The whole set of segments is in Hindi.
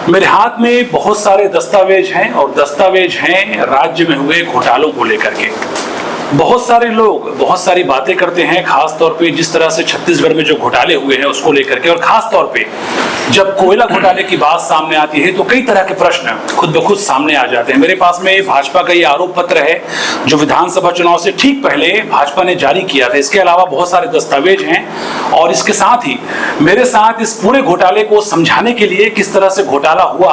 मेरे हाथ में बहुत सारे दस्तावेज हैं और दस्तावेज हैं राज्य में हुए घोटालों को लेकर के। बहुत सारे लोग बहुत सारी बातें करते हैं, खास तौर पे जिस तरह से छत्तीसगढ़ में जो घोटाले हुए हैं उसको लेकर के, और खास तौर पे जब कोयला घोटाले की बात सामने आती है तो कई तरह के प्रश्न खुद ब खुद सामने आ जाते हैं। मेरे पास में भाजपा का ये आरोप पत्र है जो विधानसभा चुनाव से ठीक पहले भाजपा ने जारी किया था। इसके अलावा बहुत सारे दस्तावेज हैं और इसके साथ ही मेरे साथ इस पूरे घोटाले को समझाने के लिए किस तरह से घोटाला हुआ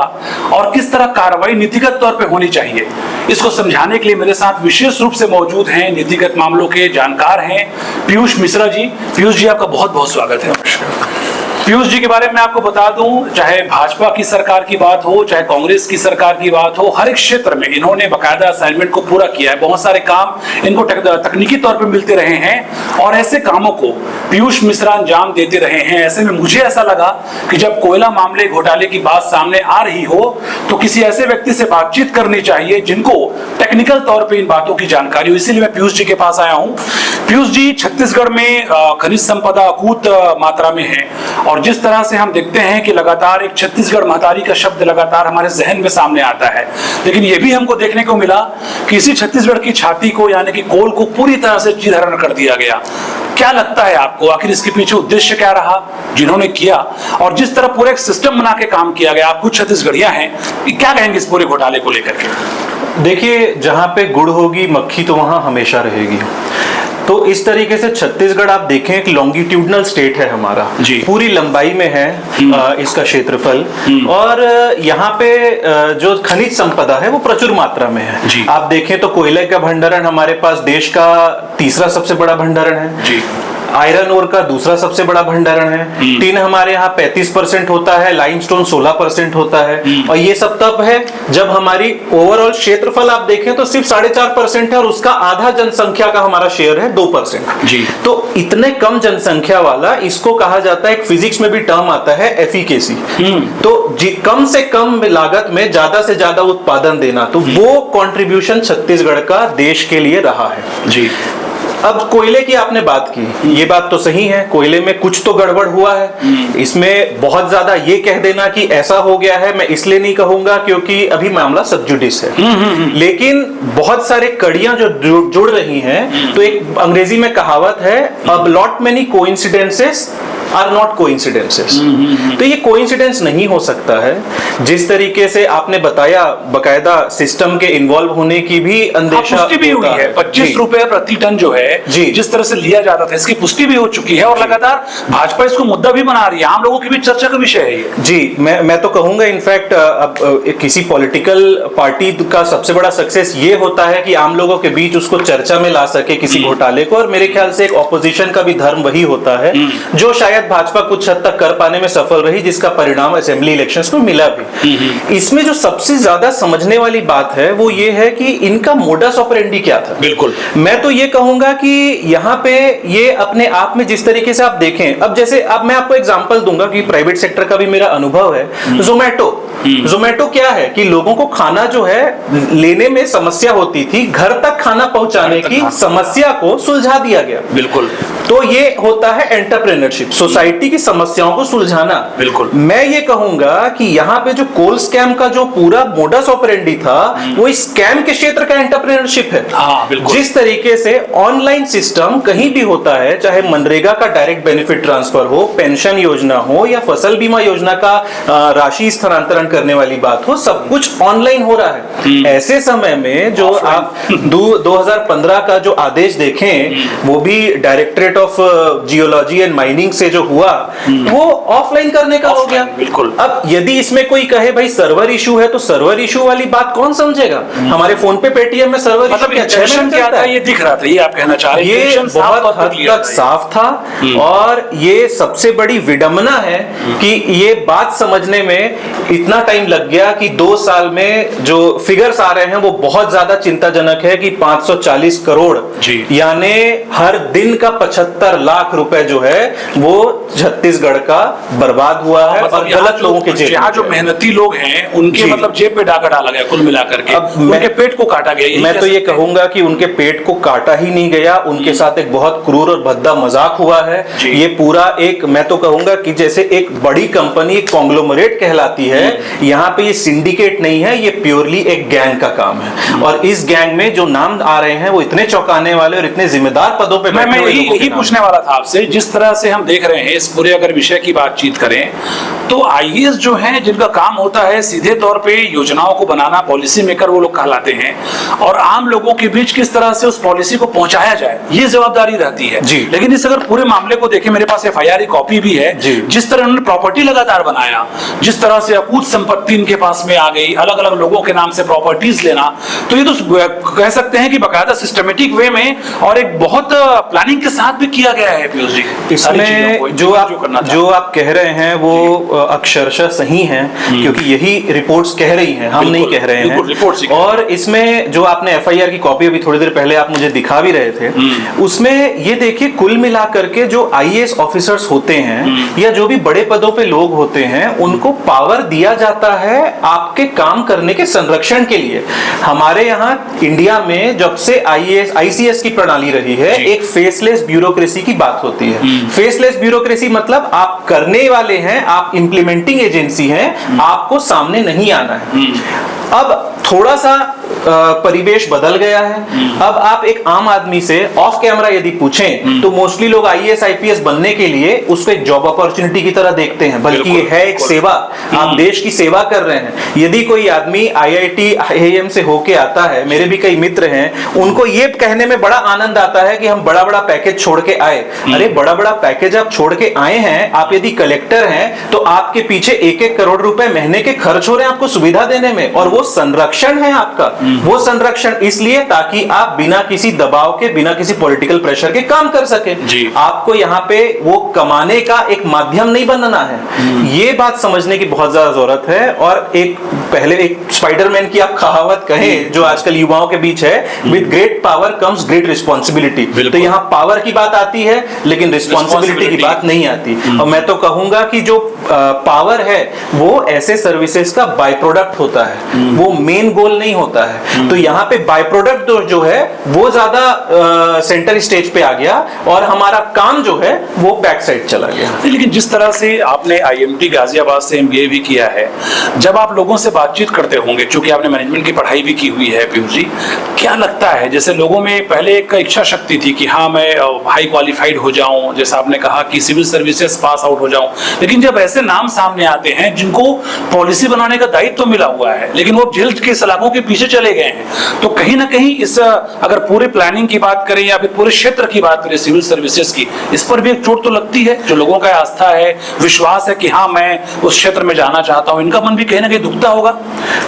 और किस तरह कार्रवाई नीतिगत तौर पर होनी चाहिए, इसको समझाने के लिए मेरे साथ विशेष रूप से मौजूद हैं नीतिगत मामलों के जानकार हैं पीयूष मिश्रा जी। पीयूष जी, आपका बहुत बहुत स्वागत है। पीयूष जी के बारे में आपको बता दूं, चाहे भाजपा की सरकार की बात हो चाहे कांग्रेस की सरकार की बात हो, हर एक क्षेत्र में इन्होंने बकायदा असाइनमेंट को पूरा किया है। बहुत सारे काम इनको तकनीकी तौर पर मिलते रहे हैं और ऐसे कामों को पीयूष मिश्रा अंजाम देते रहे हैं। ऐसे में मुझे ऐसा लगा कि जब कोयला मामले घोटाले की बात सामने आ रही हो तो किसी ऐसे व्यक्ति से बातचीत करनी चाहिए जिनको टेक्निकल तौर पर इन बातों की जानकारी हो। इसीलिए मैं पीयूष जी के पास आया हूँ। पीयूष जी, छत्तीसगढ़ में खनिज संपदा अकूत मात्रा में है और जिस तरह से हम देखते हैं कि लगातार एक छत्तीसगढ़ महतारी का शब्द लगातार हमारे जहन में सामने आता है, लेकिन यह भी हमको देखने को मिला कि इसी छत्तीसगढ़ की छाती को यानी कि कोल को पूरी तरह से चीरहरण कर दिया गया। क्या लगता है आपको, आखिर इसके पीछे उद्देश्य क्या रहा जिन्होंने किया, और जिस तरह पूरा एक सिस्टम बना के काम किया गया, आप कुछ छत्तीसगढ़िया हैं, क्या कहेंगे इस पूरे घोटाले को लेकर के? देखिए, जहां पे गुड़ होगी मक्खी तो वहां हमेशा रहेगी। तो इस तरीके से छत्तीसगढ़ आप देखें एक लॉन्गिट्यूडनल स्टेट है हमारा, पूरी लंबाई में है इसका क्षेत्रफल, और यहाँ पे जो खनिज संपदा है वो प्रचुर मात्रा में है। आप देखें तो कोयले का भंडारण हमारे पास देश का तीसरा सबसे बड़ा भंडारण है, आयरन ओर का दूसरा सबसे बड़ा भंडारण है, टिन हमारे यहाँ 35% होता है, लाइमस्टोन 16% होता है, और ये सब तब है जब हमारी ओवरऑल क्षेत्रफल आप देखें तो सिर्फ 4.5% है और उसका आधा जनसंख्या का हमारा शेयर है 2%। तो इतने कम जनसंख्या वाला, इसको कहा जाता है, एक फिजिक्स में भी टर्म आता है एफिकेसी। तो कम से कम लागत में ज्यादा से ज्यादा उत्पादन देना, तो वो कंट्रीब्यूशन छत्तीसगढ़ का देश के लिए रहा है। जी, अब कोयले की आपने बात की, ये बात तो सही है, कोयले में कुछ तो गड़बड़ हुआ है। इसमें बहुत ज्यादा ये कह देना कि ऐसा हो गया है, मैं इसलिए नहीं कहूंगा क्योंकि अभी मामला सब जुडिस है, लेकिन बहुत सारे कड़ियां जो जुड़ रही हैं। तो एक अंग्रेजी में कहावत है, अब lot many coincidences are not coincidences. तो ये कोइंसिडेंस नहीं हो सकता है। जिस तरीके से आपने बताया, बकायदा सिस्टम के इन्वॉल्व होने की भी अंदेशा पुष्टि भी हुई है। 25 रुपए प्रति टन जो है जिस तरह से लिया जाता था, इसकी पुष्टि भी हो चुकी है और लगातार भाजपा इसको मुद्दा भी बना रही है, आम लोगों की भी चर्चा का विषय है ये। जी, मैं तो कहूंगा इनफैक्ट अब किसी पॉलिटिकल पार्टी का सबसे बड़ा सक्सेस ये होता है कि आम लोगों के बीच उसको चर्चा में ला सके किसी घोटाले को, और मेरे ख्याल से एक ऑपोजिशन का भी धर्म वही होता है जो शायद भाजपा कुछ हद तक कर पाने में सफल रही, जिसका परिणाम असेंबली इलेक्शंस में मिला भी। इसमें जो सबसे ज्यादा समझने वाली बात है वो ये है कि इनका मोडस ऑपरेंडी क्या था। बिल्कुल, मैं तो ये कहूंगा कि यहाँ पे ये अपने आप में जिस तरीके से आप देखें, अब जैसे अब मैं आपको एग्जांपल दूंगा कि प्राइवेट सेक्टर का भी मेरा अनुभव है। जोमेटो क्या है कि लोगों को खाना जो है लेने में समस्या होती थी, घर तक खाना पहुंचाने की समस्या को सुलझा दिया गया। बिल्कुल, तो ये होता है एंटरप्रेन्योरशिप, सोसाइटी की समस्याओं को सुलझाना। बिल्कुल, मैं ये कहूंगा कि यहाँ पे जो कोल स्कैम का जो पूरा मोडस ऑपरेंडी था वो इस स्कैम के क्षेत्र का एंटरप्रेन्योरशिप है। जिस तरीके से ऑनलाइन सिस्टम कहीं भी होता है, चाहे मनरेगा का डायरेक्ट बेनिफिट ट्रांसफर हो, पेंशन योजना हो या फसल बीमा योजना का राशि स्थानांतरण करने वाली बात हो, सब कुछ ऑनलाइन हो रहा है। ऐसे समय में जो आप 2015 का जो आदेश देखें, वो भी directorate of geology and mining से जो हुआ वो ऑफलाइन करने का हो गया। बिल्कुल, अब यदि इसमें कोई कहे भाई सर्वर इशू है, तो सर्वर इशू वाली बात कौन समझेगा? हमारे फोन पे पेटीएम में सर्वर इशू क्या था, ये दिख रहा था, ये आप कहना चाह रहे हैं? ये बहुत हद तक साफ था, और ये सबसे बड़ी विडंबना है कि ये बात समझने में इतना टाइम लग गया कि 2 साल में जो फिगर्स आ रहे हैं वो बहुत ज्यादा चिंताजनक है कि 540 करोड़ यानी हर दिन का 75 लाख रुपए जो है वो छत्तीसगढ़ का बर्बाद हुआ है, और गलत लोगों के जेब, यहाँ जो मेहनती लोग हैं उनके मतलब जेब पे डाका डाला गया, कुल मिलाकर के उनके पेट को काटा गया। मैं तो ये कहूंगा कि उनके पेट को काटा ही नहीं गया, उनके साथ एक बहुत क्रूर और भद्दा मजाक हुआ है। ये पूरा एक, मैं तो कहूंगा कि जैसे एक बड़ी कंपनी एक कॉन्ग्लोमरेट कहलाती है, यहाँ पे ये सिंडिकेट नहीं है, ये प्योरली एक गैंग का काम है। और इस गैंग में जो नाम आ रहे हैं वो इतने चौंकाने वाले और इतने जिम्मेदार पदों पे मैं यही पूछने वाला था आपसे। जिस तरह से हम देख रहे हैं इस पूरे अगर विषय की बातचीत करें तो आईएएस जो हैं जिनका काम होता है सीधे तौर पे योजनाओं को बनाना, पॉलिसी मेकर वो लोग कहलाते हैं, और आम लोगों के बीच किस तरह से उस पॉलिसी को पहुंचाया जाए ये जवाबदारी रहती है। लेकिन इस अगर पूरे मामले को देखें, मेरे पास एफआईआर की कॉपी भी है, जिस तरह उन्होंने प्रॉपर्टी लगातार बनाया, जिस तरह से अकूत संपत्ति इनके पास में आ गई, अलग अलग लोगों के नाम से प्रॉपर्टीज लेना, तो ये तो कह सकते हैं कि बाकायदा सिस्टमेटिक वे में और एक बहुत प्लानिंग के साथ भी किया गया है। पीयूष जी, इसमें जो आप कह रहे हैं वो अक्षरशः सही है, क्योंकि यही रिपोर्ट्स कह रही हैं, हम नहीं कह रहे हैं। और इसमें जो आपने एफआईआर की कॉपी अभी थोड़ी देर पहले आप मुझे दिखा भी रहे थे, उसमें ये देखिए कुल मिलाकर के जो आईएएस ऑफिसर्स होते हैं या जो भी बड़े पदों पे लोग होते हैं उनको पावर दिया जाता है आपके काम करने के संरक्षण के लिए। हमारे यहाँ इंडिया में जब से आईएएस आईसीएस की प्रणाली रही है, एक फेसलेस ब्यूरोक्रेसी की बात होती है। फेसलेस ब्यूरोक्रेसी मतलब आप करने वाले हैं, आप इंप्लीमेंटिंग एजेंसी हैं, आपको सामने नहीं आना है। अब थोड़ा सा परिवेश बदल गया है। अब आप एक आम आदमी से ऑफ कैमरा यदि पूछें तो मोस्टली लोग आईएएस आईपीएस बनने के लिए उसको एक जॉब अपॉर्चुनिटी की तरह देखते हैं, बल्कि ये है एक सेवा, आप देश की सेवा कर रहे हैं। यदि कोई आदमी आईआईटी आईआईएम से होके आता है, मेरे भी कई मित्र हैं, उनको ये कहने में बड़ा आनंद आता है कि हम बड़ा बड़ा पैकेज छोड़ के आए। अरे बड़ा बड़ा पैकेज आप छोड़ के आए हैं, आप यदि कलेक्टर हैं तो आपके पीछे 1-1 करोड़ रुपए महीने के खर्च हो रहे हैं आपको सुविधा देने में, और वो संरक्षण है आपका। वो संरक्षण इसलिए ताकि आप बिना किसी दबाव के, बिना किसी पॉलिटिकल प्रेशर के काम कर सके। आपको यहाँ पे वो कमाने का एक माध्यम नहीं बनना है। ये बात समझने की बहुत ज्यादा जरूरत है। और एक पहले एक स्पाइडरमैन की आप कहावत कहें जो आजकल युवाओं के बीच है, with great power comes great responsibility. तो यहाँ पावर की बात आती है लेकिन रिस्पॉन्सिबिलिटी की बात नहीं आती। और मैं तो कहूंगा कि जो पावर है वो ऐसे सर्विसेज का बाय प्रोडक्ट होता है, वो मेन गोल नहीं होता है। तो यहाँ पे बाय प्रोडक्ट जो है वो ज्यादा सेंटर स्टेज पे आ गया और हमारा काम जो है वो बैक साइड चला गया। लेकिन जिस तरह से आपने आईएमटी गाजियाबाद से एमबीए भी किया है, जब आप लोगों से बातचीत करते होंगे, चूंकि आपने मैनेजमेंट की पढ़ाई भी की हुई है पीयूष जी, क्या लगता है जैसे लोगों में पहले एक इच्छा शक्ति थी कि हाँ मैं हाई क्वालिफाइड हो जाऊं, जैसा आपने कहा कि सिविल सर्विसेज पास आउट हो जाऊं, लेकिन जब ऐसे नाम सामने आते हैं जिनको पॉलिसी बनाने का दायित्व तो मिला हुआ है लेकिन वो जेल के सलाखों के पीछे चले गए हैं, तो कहीं ना कहीं इस अगर पूरे प्लानिंग की बात करें या फिर पूरे क्षेत्र की बात करें सिविल सर्विसेज की, इस पर भी एक चोट तो लगती है। जो लोगों का आस्था है, विश्वास है कि हाँ मैं उस क्षेत्र में जाना चाहता हूं, इनका मन भी कहीं ना कहीं दुखता होगा।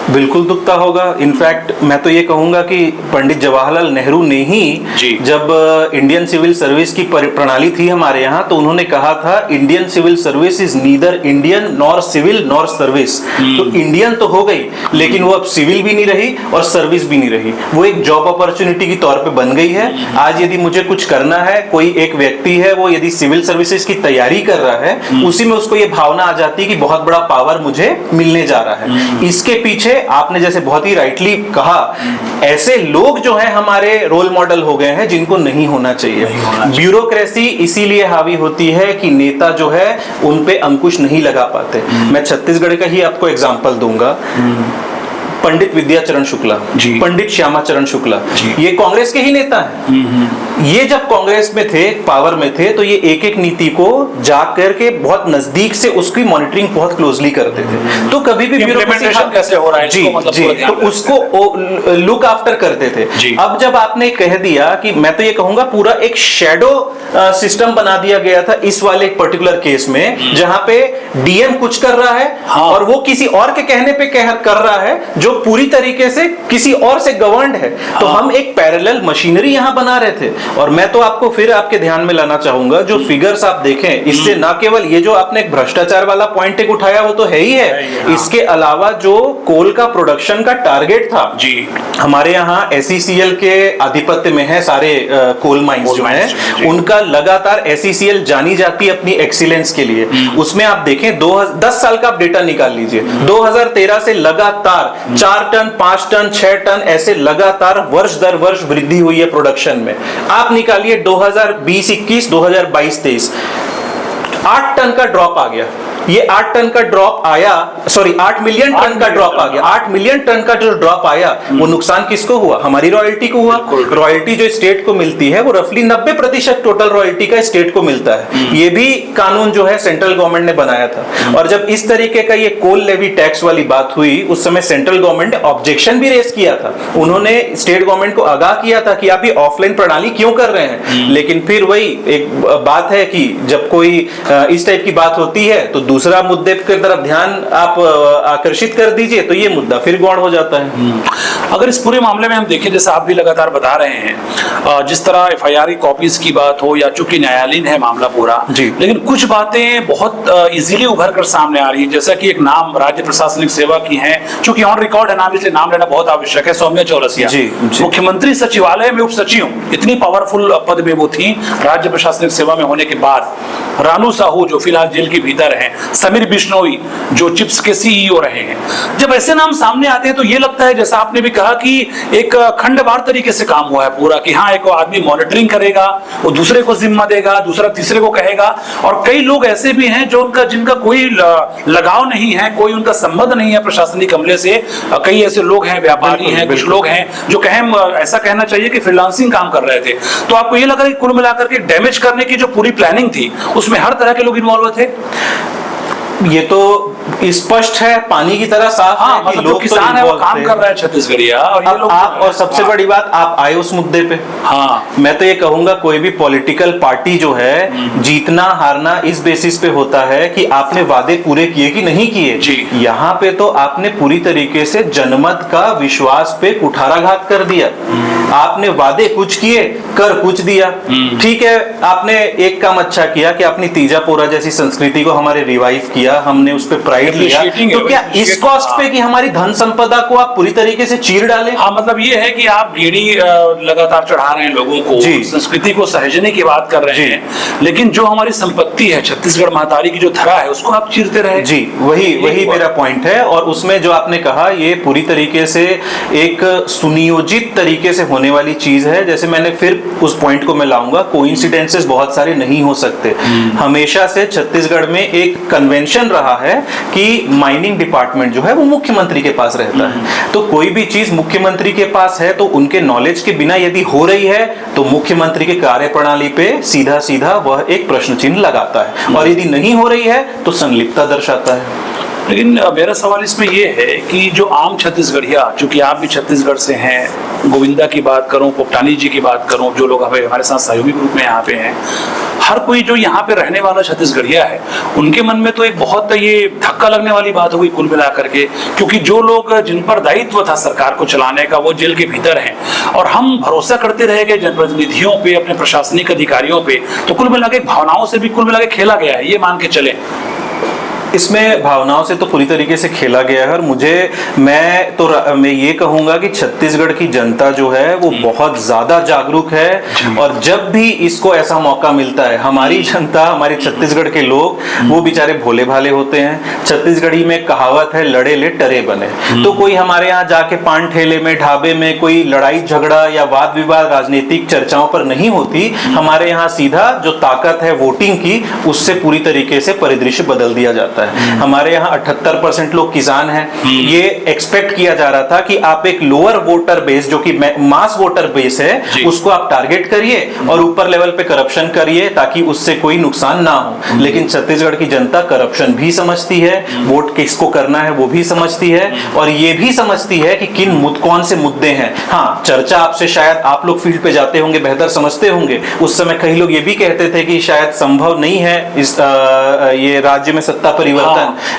बिल्कुल दुखता होगा। इनफैक्ट मैं तो ये कहूंगा कि पंडित जवाहरलाल नेहरू ने ही जब इंडियन सिविल सर्विस की प्रणाली थी हमारे यहाँ, तो उन्होंने कहा था Indian civil service is neither Indian nor civil nor service. तो इंडियन तो हो गई लेकिन वो अब सिविल भी नहीं रही और सर्विस भी नहीं रही, वो एक जॉब अपॉर्चुनिटी की तौर पे बन गई है। आज यदि मुझे कुछ करना है, कोई एक व्यक्ति है वो यदि सिविल सर्विसेज की तैयारी कर रहा है, उसी में उसको ये भावना आ जाती है कि बहुत बड़ा पावर मुझे मिलने जा रहा है। इसके पीछे आपने जैसे बहुत ही राइटली कहा, ऐसे लोग जो है हमारे रोल मॉडल हो गए हैं जिनको नहीं होना चाहिए। ब्यूरोक्रेसी इसीलिए हावी होती है कि नेता जो है उन पे अंकुश नहीं लगा पाते। मैं छत्तीसगढ़ का ही आपको एग्जांपल दूंगा। पंडित विद्याचरण शुक्ला, पंडित श्यामाचरण शुक्ला, ये कांग्रेस के ही नेता हैं। ये जब कांग्रेस में थे, पावर में थे, तो ये एक एक नीति को जाकर के बहुत नजदीक से उसकी मॉनिटरिंग बहुत क्लोजली करते थे। तो कभी भी इम्प्लीमेंटेशन कैसे हो रहा है, जी तो उसको लुक आफ्टर करते थे। अब जब आपने कह दिया कि मैं तो ये कहूंगा पूरा एक शैडो सिस्टम बना दिया गया था इस वाले पर्टिकुलर केस में, जहां पे डीएम कुछ कर रहा है और वो किसी और के कहने पे कर रहा है जो पूरी तरीके से किसी और से गवर्नड है। तो हम एक पैरेलल मशीनरी यहां बना रहे थे। और मैं तो आपको फिर आपके ध्यान में लाना चाहूंगा, जो फिगर्स आप देखें, इससे ना केवल ये जो आपने एक भ्रष्टाचार वाला पॉइंट एक उठाया वो तो है ही है, इसके अलावा जो कोल का प्रोडक्शन का टारगेट था जी, हमारे यहाँ एसईसीएल के आधिपत्य में है सारे कोल माइंस जो हैं, उनका लगातार एसईसीएल जानी जाती है अपनी एक्सीलेंस के लिए। उसमें आप देखें 10 साल का आप डेटा निकाल लीजिए, 2013 से लगातार 4 टन 5 टन 6 टन ऐसे लगातार वर्ष दर वर्ष वृद्धि हुई है प्रोडक्शन में। आप निकालिए 2020-21 2022-23 8 टन का ड्रॉप आ गया। ये 8 टन का ड्रॉप आया, सॉरी 8 मिलियन टन का ड्रॉप आ गया। 8 मिलियन टन का जो ड्रॉप आया वो नुकसान किसको हुआ? हमारी रॉयल्टी को हुआ। रॉयल्टी जो स्टेट को मिलती है वो रफली 90% टोटल रॉयल्टी का स्टेट को मिलता है। ये भी कानून जो है सेंट्रल गवर्नमेंट ने बनाया था। और जब इस तरीके का ये कोल लेवी टैक्स वाली बात हुई, उस समय सेंट्रल गवर्नमेंट ने ऑब्जेक्शन भी रेज किया था। उन्होंने स्टेट गवर्नमेंट को आगाह किया था कि आप ये ऑफलाइन प्रणाली क्यों कर रहे हैं। लेकिन फिर वही एक बात है कि जब कोई इस टाइप की बात होती है तो दूसरा मुद्दे की तरफ ध्यान आप आकर्षित कर दीजिए तो ये मुद्दा फिर गौड़ हो जाता है। अगर इस पूरे मामले में हम देखें, जैसे आप भी लगातार बता रहे हैं, जिस तरह एफआईआर की कॉपीज की बात हो या चूंकि न्यायालयीन है मामला पूरा, लेकिन कुछ बातें बहुत इजीली उभर कर सामने आ रही है। जैसा कि एक नाम राज्य प्रशासनिक सेवा की है, चूंकि ऑन रिकॉर्ड है नाम, इसलिए नाम लेना बहुत आवश्यक है, सौम्या चौरसिया मुख्यमंत्री सचिवालय में उप सचिव, इतनी पावरफुल पद में वो थी राज्य प्रशासनिक सेवा में होने के बाद। रानू साहू जो फिलहाल जेल के भीतर हैं, समीर बिश्नोई जो चिप्स के सीईओ रहे हैं। जब ऐसे नाम सामने आते हैं तो ये लगता है, जैसा आपने भी कहा, कि एक खंडवार तरीके से काम हुआ है पूरा, कि हाँ एक आदमी मॉनिटरिंग करेगा, वो दूसरे को जिम्मा देगा, दूसरा तीसरे को कहेगा। और कई लोग ऐसे भी हैं जो जिनका कोई लगाव नहीं है, कोई उनका संबंध नहीं है प्रशासनिक अमले से। कई ऐसे लोग हैं, व्यापारी हैं, कुछ लोग हैं जो ऐसा कहना चाहिए कि फ्रीलांसिंग काम कर रहे थे। तो आपको ये लग रहा है कि कुल मिलाकर के डैमेज करने की जो पूरी प्लानिंग थी उसमें हर तरह के लोग इन्वॉल्व थे? ये तो स्पष्ट है, पानी की तरह साफ है कि मतलब लोग किसान है वो काम कर रहा है छत्तीसगढ़िया, और ये लोग आप और सबसे बड़ी बात, आप आए उस मुद्दे पे। मैं तो ये कहूंगा कोई भी पॉलिटिकल पार्टी जो है, जीतना हारना इस बेसिस पे होता है कि आपने वादे पूरे किए कि नहीं किए। यहाँ पे तो आपने पूरी तरीके से जनमत का विश्वास पे कुठाराघात कर दिया। आपने वादे कुछ किए, कर कुछ दिया। ठीक है, आपने एक काम अच्छा किया कि आपने तीजा पोरा जैसी संस्कृति को हमारे रिवाइव किया, हमने उस पे प्राइड लिया। तो क्या इस कॉस्ट पे कि हमारी धन संपदा को आप पूरी तरीके से चीर डालें? हाँ, मतलब ये है कि आप गेड़ी लगातार चढ़ा रहे हैं लोगों को, संस्कृति को सहेजने की बात कर रहे हैं, लेकिन जो हमारी संपत्ति है, छत्तीसगढ़ महातारी की जो धरा है, उसको आप चीरते रहे। जी, वही मेरा पॉइंट है। और उसमें जो आपने कहा, ये पूरी तरीके से एक सुनियोजित तरीके से होने वाली चीज है। जैसे मैंने फिर उस पॉइंट को मैं लाऊंगा, कोइंसिडेंसेस बहुत सारे नहीं हो सकते। हमेशा से छत्तीसगढ़ में एक कन्वेंशन रहा है कि माइनिंग डिपार्टमेंट जो है वो मुख्यमंत्री के पास रहता है। तो कोई भी चीज मुख्यमंत्री के पास है तो उनके नॉलेज के बिना यदि हो रही है तो मुख्यमंत्री के कार्यप्रणाली पे सीधा सीधा वह एक प्रश्न चिन्ह लगाता है, और यदि नहीं हो रही है तो संलिप्तता दर्शाता है। लेकिन मेरा सवाल इसमें यह है कि जो आम छत्तीसगढ़िया, चूंकि आप भी छत्तीसगढ़ से हैं, गोविंदा की बात करूं, पोपटानी जी की बात करूं, जो लोग हमारे साथ सहयोगी ग्रुप में यहाँ पे हैं, हर कोई जो यहाँ पे रहने वाला छत्तीसगढ़िया है, उनके मन में तो एक बहुत ये धक्का लगने वाली बात होगी कुल मिलाकर के, क्योंकि जो लोग जिन पर दायित्व था सरकार को चलाने का वो जेल के भीतर हैं, और हम भरोसा करते रहे गए जनप्रतिनिधियों पे, अपने प्रशासनिक अधिकारियों पे। तो कुल मिला के भावनाओं से भी कुल मिला के खेला गया है, ये मान के चले। इसमें भावनाओं से तो पूरी तरीके से खेला गया है। और मैं ये कहूंगा कि छत्तीसगढ़ की जनता जो है वो बहुत ज्यादा जागरूक है, और जब भी इसको ऐसा मौका मिलता है, हमारी जनता, हमारे छत्तीसगढ़ के लोग, वो बेचारे भोले भाले होते हैं। छत्तीसगढ़ी में कहावत है, लड़े ले टरे बने। तो कोई हमारे यहाँ जाके पान ठेले में, ढाबे में कोई लड़ाई झगड़ा या वाद विवाद राजनीतिक चर्चाओं पर नहीं होती। हमारे यहाँ सीधा जो ताकत है वोटिंग की, उससे पूरी तरीके से परिदृश्य बदल दिया जाता है। हमारे यहाँ 78% लोग किसान हैं। ये एक्सपेक्ट किया जा रहा था कि आप एक लोअर वोटर बेस, जो कि मास वोटर बेस है, उसको आप टारगेट करिए और ऊपर लेवल पे करप्शन करिए ताकि उससे कोई नुकसान ना हो। लेकिन छत्तीसगढ़ की जनता करप्शन भी समझती है, वोट किसको करना है वो भी समझती है, और ये भी समझती है कि कौन से मुद्दे हैं। हाँ, चर्चा आपसे शायद, आप लोग फील्ड पे जाते होंगे, बेहतर समझते होंगे। उस समय कई लोग ये भी कहते थे कि शायद संभव नहीं है इस ये राज्य में सत्ता परिवर्तन।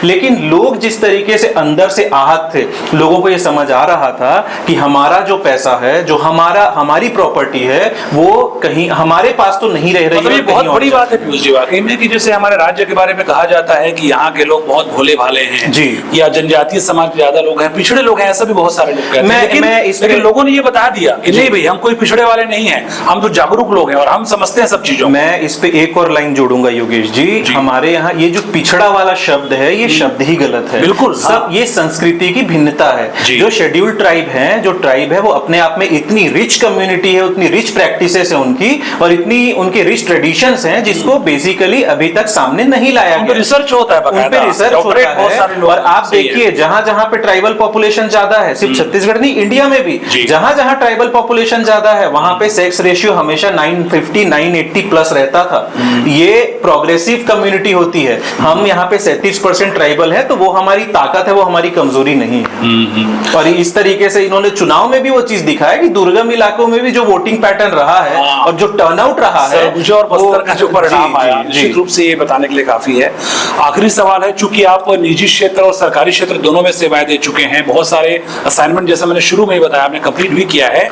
लेकिन लोग जिस तरीके से अंदर से आहत थे, लोगों को ये समझ आ रहा था कि हमारा जो पैसा है, जो हमारी प्रॉपर्टी है, वो कहीं हमारे पास तो नहीं रह रही है। ये बहुत बड़ी बात है पीयूष जी वाकई में, कि जैसे हमारे राज्य के बारे में कहा जाता है कि यहाँ के लोग बहुत भोले भाले हैं जी, या जनजातीय समाज के ज्यादा लोग हैं, पिछड़े लोग हैं, ऐसा भी बहुत सारे लोग कहते हैं। लेकिन लोगों ने ये बता दिया कि नहीं भाई, हम कोई पिछड़े वाले नहीं है, हम तो जागरूक लोग हैं और हम समझते हैं सब चीजों। मैं इस पे एक और लाइन जोड़ूंगा योगेश जी। हमारे यहाँ ये जो पिछड़ा वाला शब्द है ये शब्द ही गलत है। बिल्कुल सब ये संस्कृति की भिन्नता है। जो शेड्यूल्ड ट्राइब है, जो ट्राइब है वो अपने आप में इतनी रिच कम्युनिटी है, उतनी रिच प्रैक्टिसेस है उनकी, और इतनी उनके रिच ट्रेडिशंस हैं जिसको बेसिकली अभी तक सामने नहीं लाया गया। रिसर्च होता है, उन पे रिसर्च होता है। और आप देखिए जहां जहां पे ट्राइबल पॉपुलेशन ज्यादा है, सिर्फ छत्तीसगढ़ नहीं इंडिया में भी जहां जहां ट्राइबल पॉपुलेशन ज्यादा है वहां पे सेक्स रेशियो हमेशा 950 980 प्लस रहता था। ये प्रोग्रेसिव कम्युनिटी होती है। हम यहाँ पे 37% ट्राइबल है तो वो हमारी ताकत है, वो हमारी कमजोरी नहीं है। और इस तरीके से इन्होंने चुनाव में भी वो चीज दिखाया कि दुर्गम इलाकों में भी जो वोटिंग पैटर्न रहा है और जो टर्नआउट रहा है और बस्तर का जो परिणाम आया, निश्चित रूप से ये बताने के लिए काफी है। आखिरी सवाल है, चूंकि आप निजी क्षेत्र और सरकारी क्षेत्र दोनों में सेवाएं दे चुके हैं, बहुत सारे असाइनमेंट जैसा मैंने शुरू में ही बताया आपने कंप्लीट भी किया है,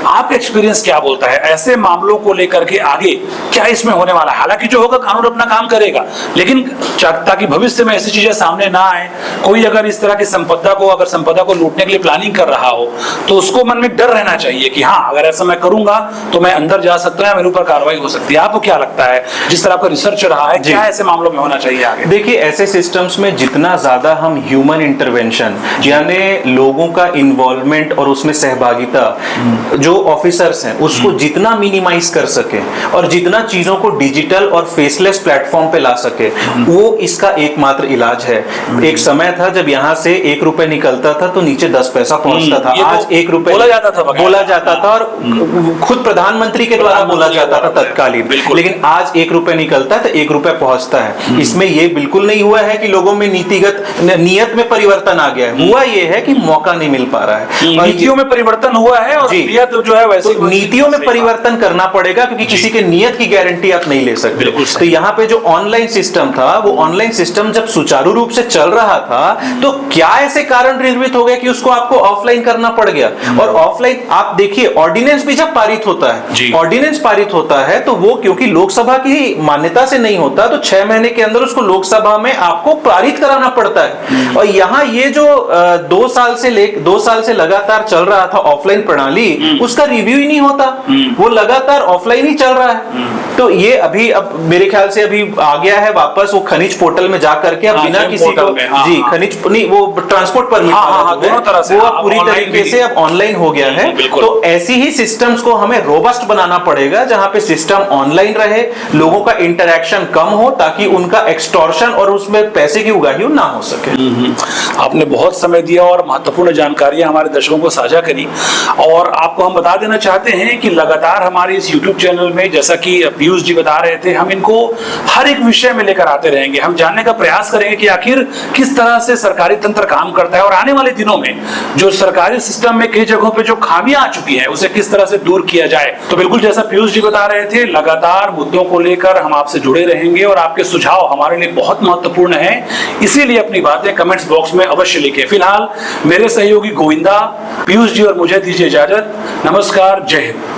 आपका एक्सपीरियंस क्या बोलता है ऐसे मामलों को लेकर के आगे क्या इसमें होने वाला है? हालांकि जो होगा कानून अपना काम करेगा, लेकिन ताकि भविष्य में ऐसी चीजें सामने ना आए, कोई अगर इस तरह की संपदा को लूटने के लिए प्लानिंग कर रहा हो तो उसको मन में डर रहना चाहिए कि हाँ अगर ऐसा मैं करूंगा तो मैं अंदर जा सकता हूं, मेरे ऊपर कार्रवाई हो सकती है। आपको क्या लगता है, जिस तरह का रिसर्च रहा है, क्या ऐसे मामलों में होना चाहिए आगे? देखिए ऐसे सिस्टम्स में जितना ज्यादा हम ह्यूमन इंटरवेंशन यानी लोगों का इन्वॉल्वमेंट और उसमें सहभागिता जो ऑफिसर्स हैं उसको जितना मिनिमाइज कर सके और जितना चीजों को डिजिटल और फेसलेस प्लेटफॉर्म पे ला सके, वो इसका एकमात्र इलाज है। एक समय था जब यहाँ से 1 रुपए निकलता था तो नीचे 10 पैसा पहुंचता था। आज 1 रुपए बोला जाता था और खुद प्रधानमंत्री के द्वारा बोला जाता था तत्कालीन, लेकिन आज 1 रुपए निकलता तो 1 रुपए पहुंचता है। इसमें ये बिल्कुल नहीं हुआ है कि लोगों में नियत में परिवर्तन आ गया है, हुआ ये है कि मौका नहीं मिल पा रहा है। नीतियों में परिवर्तन हुआ है और नियत जो है वैसे तो नीतियों में परिवर्तन करना पड़ेगा क्योंकि किसी के नियत की गारंटी आप नहीं ले सकते। तो यहाँ पे जो ऑनलाइन सिस्टम था, वो ऑनलाइन सिस्टम जब सुचारू रूप से चल रहा था तो क्या ऐसे कारण निर्मित हो गए कि उसको आपको ऑफलाइन करना पड़ गया? और ऑफलाइन आप देखिए ऑर्डिनेंस भी जब पारित होता है, ऑर्डिनेंस पारित होता है तो वो क्योंकि लोकसभा की मान्यता से नहीं होता तो 6 महीने के अंदर उसको लोकसभा में आपको पारित कराना पड़ता है। और यहाँ ये जो 2 साल से लगातार चल रहा था ऑफलाइन प्रणाली, उसका रिव्यू ही नहीं होता, वो लगातार ऑफलाइन ही चल रहा है। तो ये अभी अब मेरे ख्याल से अभी आ गया है वापस वो खनिज पोर्टल में जाकर के अब बिना किसी को खनिज नहीं वो ट्रांसपोर्ट परमिट दोनों तरह से वो पूरी तरीके से अब ऑनलाइन हो गया है। तो ऐसी ही सिस्टम्स को हमें रोबस्ट बनाना पड़ेगा जहां पे सिस्टम ऑनलाइन रहे, लोगों का इंटरैक्शन कम हो ताकि उनका एक्सटॉर्शन और उसमें पैसे की उगाही ना हो सके। आपने बहुत समय दिया और महत्वपूर्ण जानकारियां हमारे दर्शकों को साझा करी, और आपको हम बता देना चाहते हैं कि लगातार हमारे इस YouTube चैनल में, जैसा कि पीयूष जी बता रहे थे, हम इनको हर एक विषय में लेकर आते रहेंगे। हम जानने का प्रयास करेंगे कि आखिर किस तरह से सरकारी तंत्र काम करता है और आने वाले दिनों में जो सरकारी सिस्टम में कई जगहों पे जो खामियां आ चुकी हैं उसे किस तरह से दूर किया जाए। तो बिल्कुल जैसा पीयूष जी बता रहे थे, लगातार मुद्दों को लेकर हम आपसे जुड़े रहेंगे और आपके सुझाव हमारे लिए बहुत महत्वपूर्ण है, इसीलिए अपनी बातें कमेंट्स बॉक्स में अवश्य लिखें। फिलहाल मेरे सहयोगी गोविंदा, पीयूष जी और मुझे दीजिए इजाजत। नमस्कार, जय हिंद।